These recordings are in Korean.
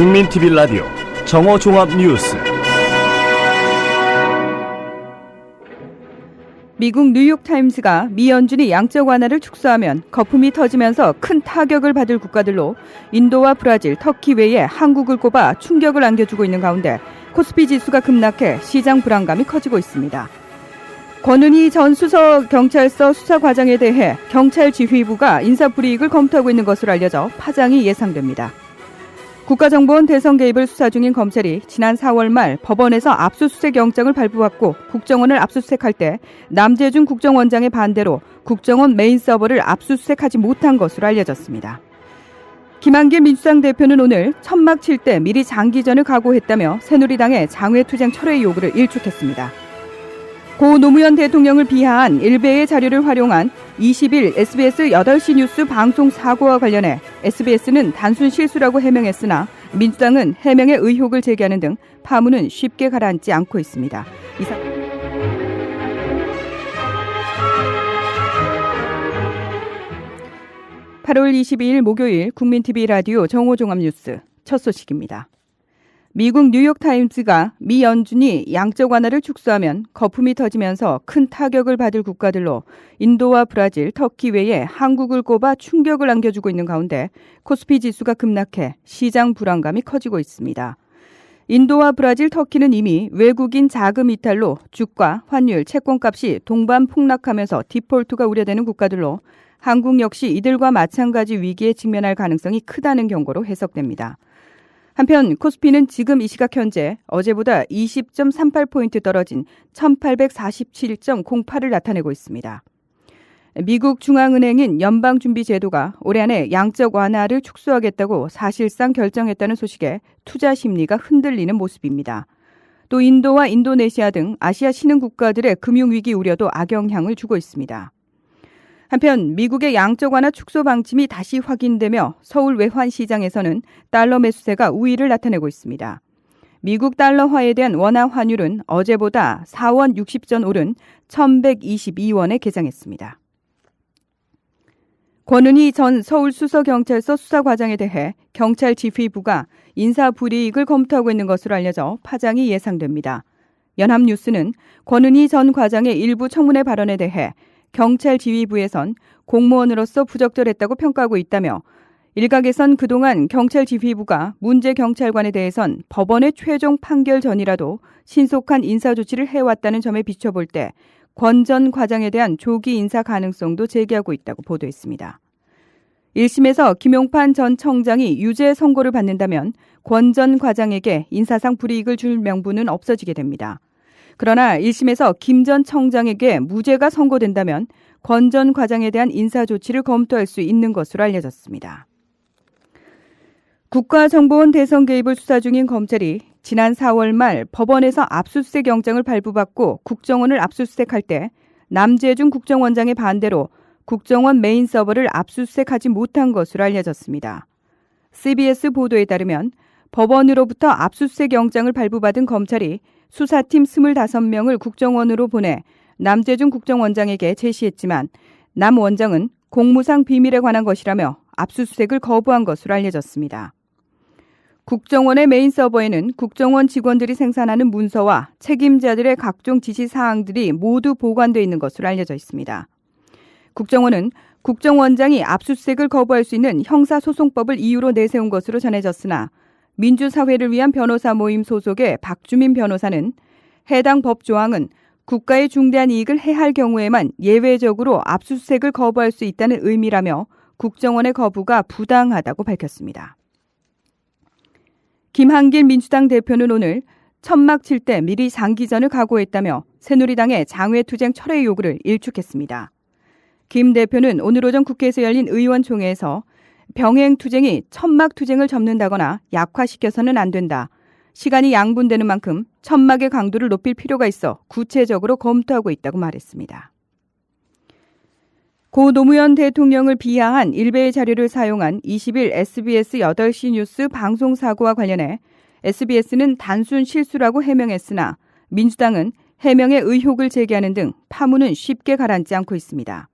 국민TV 라디오 정오종합뉴스. 미국 뉴욕타임스가 미 연준이 양적 완화를 축소하면 거품이 터지면서 큰 타격을 받을 국가들로 인도와 브라질, 터키 외에 한국을 꼽아 충격을 안겨주고 있는 가운데 코스피 지수가 급락해 시장 불안감이 커지고 있습니다. 권은희 전 수서경찰서 수사과장에 대해 경찰 지휘부가 인사불이익을 검토하고 있는 것으로 알려져 파장이 예상됩니다. 국가정보원 대선 개입을 수사 중인 검찰이 지난 4월 말 법원에서 압수수색 영장을 발부받고 국정원을 압수수색할 때 남재준 국정원장의 반대로 국정원 메인 서버를 압수수색하지 못한 것으로 알려졌습니다. 김한길 민주당 대표는 오늘 천막 칠 때 미리 장기전을 각오했다며 새누리당의 장외투쟁 철회 요구를 일축했습니다. 고 노무현 대통령을 비하한 일베의 자료를 활용한 20일 SBS 8시 뉴스 방송 사고와 관련해 SBS는 단순 실수라고 해명했으나 민주당은 해명의 의혹을 제기하는 등 파문은 쉽게 가라앉지 않고 있습니다. 이상 8월 22일 목요일 국민TV 라디오 정오종합뉴스 첫 소식입니다. 미국 뉴욕타임스가 미 연준이 양적 완화를 축소하면 거품이 터지면서 큰 타격을 받을 국가들로 인도와 브라질, 터키 외에 한국을 꼽아 충격을 안겨주고 있는 가운데 코스피 지수가 급락해 시장 불안감이 커지고 있습니다. 인도와 브라질, 터키는 이미 외국인 자금 이탈로 주가, 환율, 채권값이 동반 폭락하면서 디폴트가 우려되는 국가들로 한국 역시 이들과 마찬가지 위기에 직면할 가능성이 크다는 경고로 해석됩니다. 한편 코스피는 지금 이 시각 현재 어제보다 20.38포인트 떨어진 1847.08을 나타내고 있습니다. 미국 중앙은행인 연방준비제도가 올해 안에 양적 완화를 축소하겠다고 사실상 결정했다는 소식에 투자 심리가 흔들리는 모습입니다. 또 인도와 인도네시아 등 아시아 신흥 국가들의 금융위기 우려도 악영향을 주고 있습니다. 한편 미국의 양적 완화 축소 방침이 다시 확인되며 서울 외환시장에서는 달러 매수세가 우위를 나타내고 있습니다. 미국 달러화에 대한 원화 환율은 어제보다 4원 60전 오른 1122원에 개장했습니다. 권은희 전 서울수서경찰서 수사과장에 대해 경찰 지휘부가 인사불이익을 검토하고 있는 것으로 알려져 파장이 예상됩니다. 연합뉴스는 권은희 전 과장의 일부 청문회 발언에 대해 경찰 지휘부에선 공무원으로서 부적절했다고 평가하고 있다며 일각에선 그동안 경찰 지휘부가 문제 경찰관에 대해선 법원의 최종 판결 전이라도 신속한 인사 조치를 해왔다는 점에 비춰볼 때 권 전 과장에 대한 조기 인사 가능성도 제기하고 있다고 보도했습니다. 1심에서 김용판 전 청장이 유죄 선고를 받는다면 권 전 과장에게 인사상 불이익을 줄 명분은 없어지게 됩니다. 그러나 1심에서 김 전 청장에게 무죄가 선고된다면 권 전 과장에 대한 인사 조치를 검토할 수 있는 것으로 알려졌습니다. 국가정보원 대선 개입을 수사 중인 검찰이 지난 4월 말 법원에서 압수수색 영장을 발부받고 국정원을 압수수색할 때 남재준 국정원장의 반대로 국정원 메인 서버를 압수수색하지 못한 것으로 알려졌습니다. CBS 보도에 따르면 법원으로부터 압수수색 영장을 발부받은 검찰이 수사팀 25명을 국정원으로 보내 남재준 국정원장에게 제시했지만 남 원장은 공무상 비밀에 관한 것이라며 압수수색을 거부한 것으로 알려졌습니다. 국정원의 메인 서버에는 국정원 직원들이 생산하는 문서와 책임자들의 각종 지시사항들이 모두 보관되어 있는 것으로 알려져 있습니다. 국정원은 국정원장이 압수수색을 거부할 수 있는 형사소송법을 이유로 내세운 것으로 전해졌으나 민주사회를 위한 변호사 모임 소속의 박주민 변호사는 해당 법 조항은 국가의 중대한 이익을 해할 경우에만 예외적으로 압수수색을 거부할 수 있다는 의미라며 국정원의 거부가 부당하다고 밝혔습니다. 김한길 민주당 대표는 오늘 천막 칠 때 미리 장기전을 각오했다며 새누리당의 장외투쟁 철회 요구를 일축했습니다. 김 대표는 오늘 오전 국회에서 열린 의원총회에서 병행투쟁이 천막투쟁을 접는다거나 약화시켜서는 안 된다. 시간이 양분되는 만큼 천막의 강도를 높일 필요가 있어 구체적으로 검토하고 있다고 말했습니다. 고 노무현 대통령을 비하한 일베의 자료를 사용한 20일 SBS 8시 뉴스 방송사고와 관련해 SBS는 단순 실수라고 해명했으나 민주당은 해명의 의혹을 제기하는 등 파문은 쉽게 가라앉지 않고 있습니다.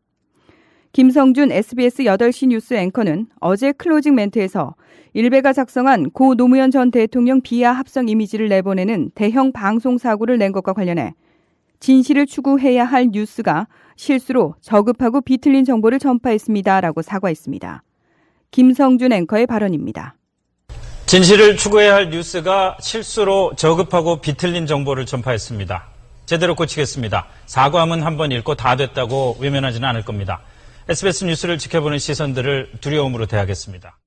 김성준 SBS 8시 뉴스 앵커는 어제 클로징 멘트에서 일베가 작성한 고 노무현 전 대통령 비하 합성 이미지를 내보내는 대형 방송 사고를 낸 것과 관련해 진실을 추구해야 할 뉴스가 실수로 저급하고 비틀린 정보를 전파했습니다라고 사과했습니다. 김성준 앵커의 발언입니다. 진실을 추구해야 할 뉴스가 실수로 저급하고 비틀린 정보를 전파했습니다. 제대로 고치겠습니다. 사과문 한번 읽고 다 됐다고 외면하지는 않을 겁니다. SBS 뉴스를 지켜보는 시선들을 두려움으로 대하겠습니다.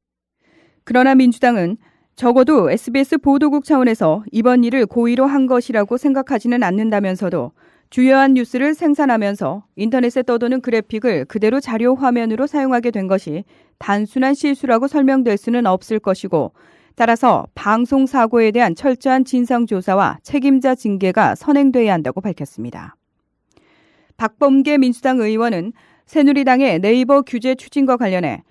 그러나 민주당은 적어도 SBS 보도국 차원에서 이번 일을 고의로 한 것이라고 생각하지는 않는다면서도 주요한 뉴스를 생산하면서 인터넷에 떠도는 그래픽을 그대로 자료 화면으로 사용하게 된 것이 단순한 실수라고 설명될 수는 없을 것이고 따라서 방송 사고에 대한 철저한 진상조사와 책임자 징계가 선행돼야 한다고 밝혔습니다. 박범계 민주당 의원은 새누리당의 네이버 규제 추진과 관련해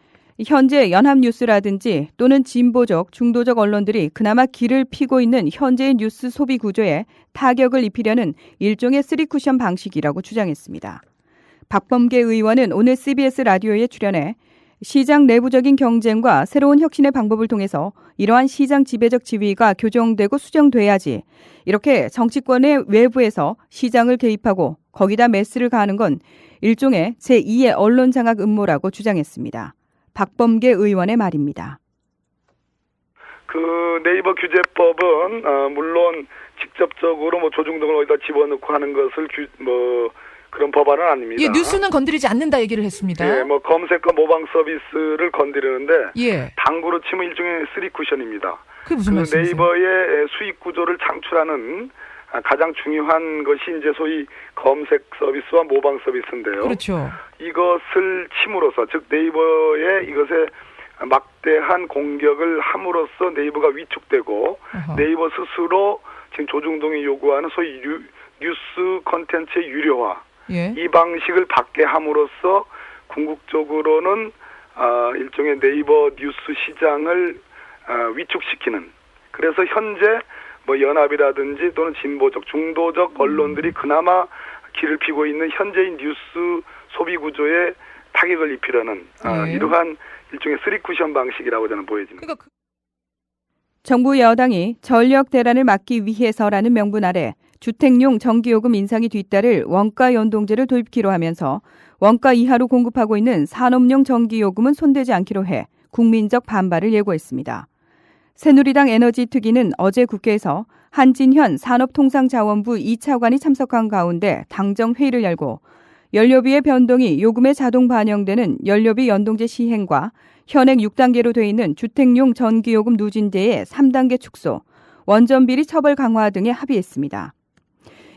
현재 연합뉴스라든지 또는 진보적, 중도적 언론들이 그나마 길을 피고 있는 현재의 뉴스 소비 구조에 타격을 입히려는 일종의 쓰리쿠션 방식이라고 주장했습니다. 박범계 의원은 오늘 CBS 라디오에 출연해 시장 내부적인 경쟁과 새로운 혁신의 방법을 통해서 이러한 시장 지배적 지위가 교정되고 수정돼야지 이렇게 정치권의 외부에서 시장을 개입하고 거기다 메스를 가하는 건 일종의 제2의 언론 장악 음모라고 주장했습니다. 박범계 의원의 말입니다. 그 네이버 규제법은 물론 직접적으로 조중 등을 어디다 집어넣고 하는 것을 그런 법안은 아닙니다. 예, 뉴스는 건드리지 않는다 얘기를 했습니다. 예, 검색과 모방 서비스를 건드리는데 예. 당구로 치면 일종의 쓰리쿠션입니다. 그게 무슨 말씀이세요? 네이버의 수익 구조를 창출하는 가장 중요한 것이 이제 소위 검색 서비스와 모방 서비스인데요. 그렇죠. 이것을 침으로써, 즉 네이버의 이것에 막대한 공격을 함으로써 네이버가 위축되고 네이버 스스로 지금 조중동이 요구하는 소위 뉴스 콘텐츠의 유료화, 예. 이 방식을 받게 함으로써 궁극적으로는 일종의 네이버 뉴스 시장을 위축시키는, 그래서 현재 연합이라든지 또는 진보적, 중도적 언론들이 그나마 길을 피고 있는 현재의 뉴스 소비 구조에 타격을 입히려는 이러한 일종의 쓰리쿠션 방식이라고 저는 보여집니다. 정부 여당이 전력 대란을 막기 위해서라는 명분 아래 주택용 전기요금 인상이 뒤따를 원가 연동제를 도입키로 하면서 원가 이하로 공급하고 있는 산업용 전기요금은 손대지 않기로 해 국민적 반발을 예고했습니다. 새누리당 에너지특위는 어제 국회에서 한진현 산업통상자원부 2차관이 참석한 가운데 당정 회의를 열고 연료비의 변동이 요금에 자동 반영되는 연료비 연동제 시행과 현행 6단계로 돼 있는 주택용 전기요금 누진제의 3단계 축소, 원전비리 처벌 강화 등에 합의했습니다.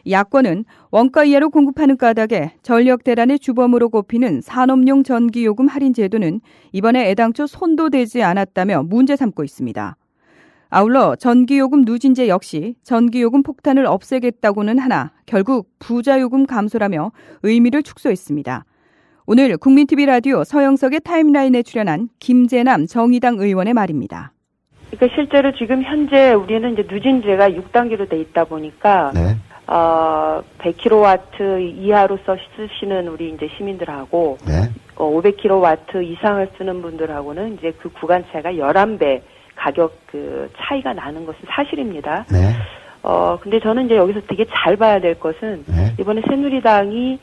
야권은 원가 이하로 공급하는 까닭에 전력 대란의 주범으로 꼽히는 산업용 전기요금 할인 제도는 이번에 애당초 손도 대지 않았다며 문제 삼고 있습니다. 아울러 전기요금 누진제 역시 전기요금 폭탄을 없애겠다고는 하나 결국 부자요금 감소라며 의미를 축소했습니다. 오늘 국민TV 라디오 서영석의 타임라인에 출연한 김재남 정의당 의원의 말입니다. 그러니까 실제로 지금 현재 우리는 이제 누진제가 6단계로 돼 있다 보니까 100kW 이하로 쓰시는 우리 이제 시민들하고 500kW 이상을 쓰는 분들하고는 이제 그 구간차가 11배 가격 차이가 나는 것은 사실입니다. 근데 저는 이제 여기서 되게 잘 봐야 될 것은 이번에 새누리당이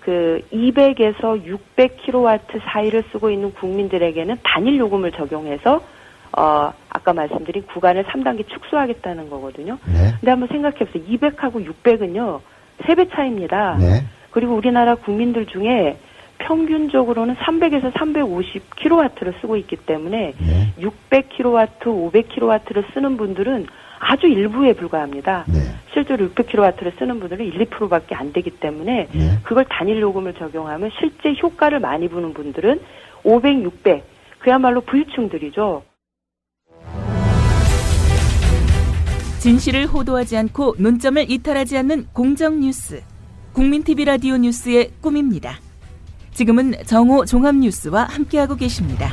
200에서 600kW 사이를 쓰고 있는 국민들에게는 단일 요금을 적용해서 아까 말씀드린 구간을 3단계 축소하겠다는 거거든요. 근데 한번 생각해보세요. 200하고 600은요, 3배 차이입니다. 그리고 우리나라 국민들 중에 평균적으로는 300에서 350kW를 쓰고 있기 때문에 600kW, 500kW를 쓰는 분들은 아주 일부에 불과합니다. 실제로 600kW를 쓰는 분들은 1, 2%밖에 안 되기 때문에 그걸 단일 요금을 적용하면 실제 효과를 많이 보는 분들은 500, 600 그야말로 부유층들이죠. 진실을 호도하지 않고 논점을 이탈하지 않는 공정 뉴스. 국민TV 라디오 뉴스의 꿈입니다. 지금은 정오 종합뉴스와 함께하고 계십니다.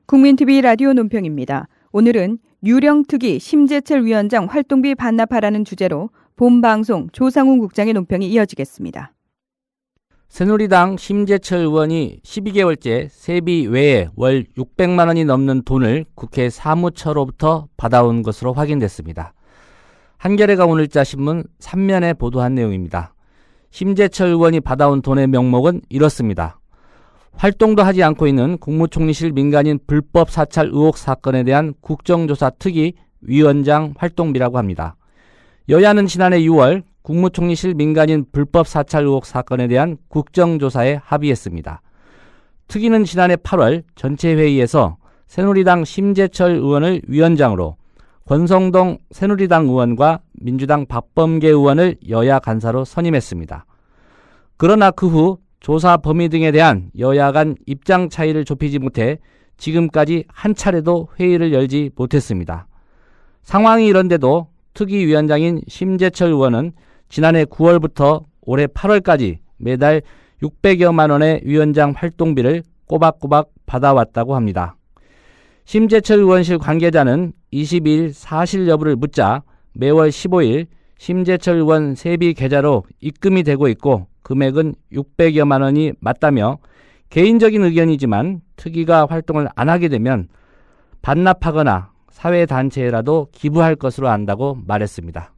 국민TV 라디오 논평입니다. 오늘은 유령특위 심재철 위원장 활동비 반납하라는 주제로 본방송 조상훈 국장의 논평이 이어지겠습니다. 새누리당 심재철 의원이 12개월째 세비 외에 월 600만 원이 넘는 돈을 국회 사무처로부터 받아온 것으로 확인됐습니다. 한겨레가 오늘자 신문 3면에 보도한 내용입니다. 심재철 의원이 받아온 돈의 명목은 이렇습니다. 활동도 하지 않고 있는 국무총리실 민간인 불법 사찰 의혹 사건에 대한 국정조사 특위 위원장 활동비라고 합니다. 여야는 지난해 6월 국무총리실 민간인 불법 사찰 의혹 사건에 대한 국정조사에 합의했습니다. 특위는 지난해 8월 전체 회의에서 새누리당 심재철 의원을 위원장으로 권성동 새누리당 의원과 민주당 박범계 의원을 여야 간사로 선임했습니다. 그러나 그 후 조사 범위 등에 대한 여야 간 입장 차이를 좁히지 못해 지금까지 한 차례도 회의를 열지 못했습니다. 상황이 이런데도 특위위원장인 심재철 의원은 지난해 9월부터 올해 8월까지 매달 600여만 원의 위원장 활동비를 꼬박꼬박 받아왔다고 합니다. 심재철 의원실 관계자는 22일 사실 여부를 묻자 매월 15일 심재철 의원 세비 계좌로 입금이 되고 있고 금액은 600여만 원이 맞다며 개인적인 의견이지만 특위가 활동을 안 하게 되면 반납하거나 사회단체라도 기부할 것으로 안다고 말했습니다.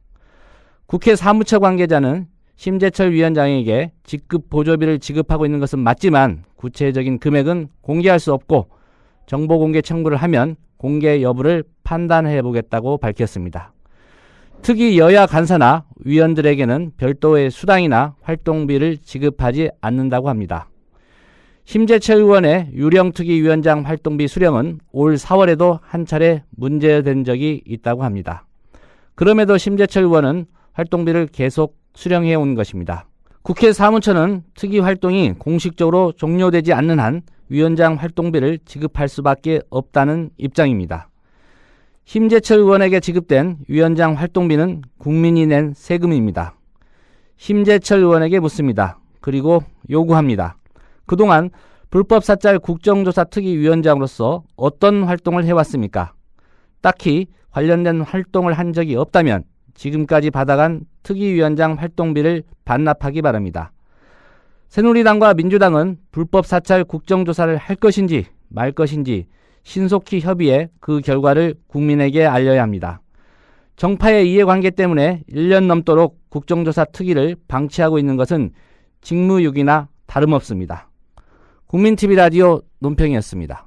국회 사무처 관계자는 심재철 위원장에게 직급 보조비를 지급하고 있는 것은 맞지만 구체적인 금액은 공개할 수 없고 정보 공개 청구를 하면 공개 여부를 판단해 보겠다고 밝혔습니다. 특히 여야 간사나 위원들에게는 별도의 수당이나 활동비를 지급하지 않는다고 합니다. 심재철 의원의 유령특위위원장 활동비 수령은 올 4월에도 한 차례 문제된 적이 있다고 합니다. 그럼에도 심재철 의원은 활동비를 계속 수령해 온 것입니다. 국회 사무처는 특위 활동이 공식적으로 종료되지 않는 한 위원장 활동비를 지급할 수밖에 없다는 입장입니다. 심재철 의원에게 지급된 위원장 활동비는 국민이 낸 세금입니다. 심재철 의원에게 묻습니다. 그리고 요구합니다. 그동안 불법 사찰 국정조사 특위위원장으로서 어떤 활동을 해왔습니까? 딱히 관련된 활동을 한 적이 없다면 지금까지 받아간 특위위원장 활동비를 반납하기 바랍니다. 새누리당과 민주당은 불법 사찰 국정조사를 할 것인지 말 것인지 신속히 협의해 그 결과를 국민에게 알려야 합니다. 정파의 이해관계 때문에 1년 넘도록 국정조사 특위를 방치하고 있는 것은 직무유기나 다름없습니다. 국민TV 라디오 논평이었습니다.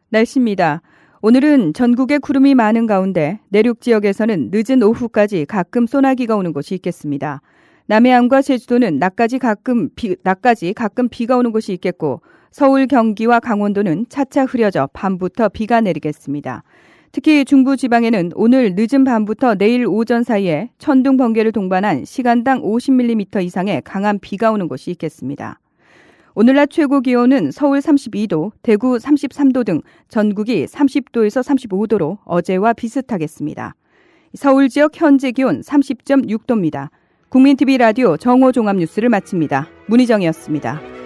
날씨입니다. 오늘은 전국에 구름이 많은 가운데 내륙 지역에서는 늦은 오후까지 가끔 소나기가 오는 곳이 있겠습니다. 남해안과 제주도는 낮까지 가끔 비가 오는 곳이 있겠고 서울, 경기와 강원도는 차차 흐려져 밤부터 비가 내리겠습니다. 특히 중부지방에는 오늘 늦은 밤부터 내일 오전 사이에 천둥, 번개를 동반한 시간당 50mm 이상의 강한 비가 오는 곳이 있겠습니다. 오늘 낮 최고 기온은 서울 32도, 대구 33도 등 전국이 30도에서 35도로 어제와 비슷하겠습니다. 서울 지역 현재 기온 30.6도입니다. 국민TV 라디오 정오 종합뉴스를 마칩니다. 문희정이었습니다.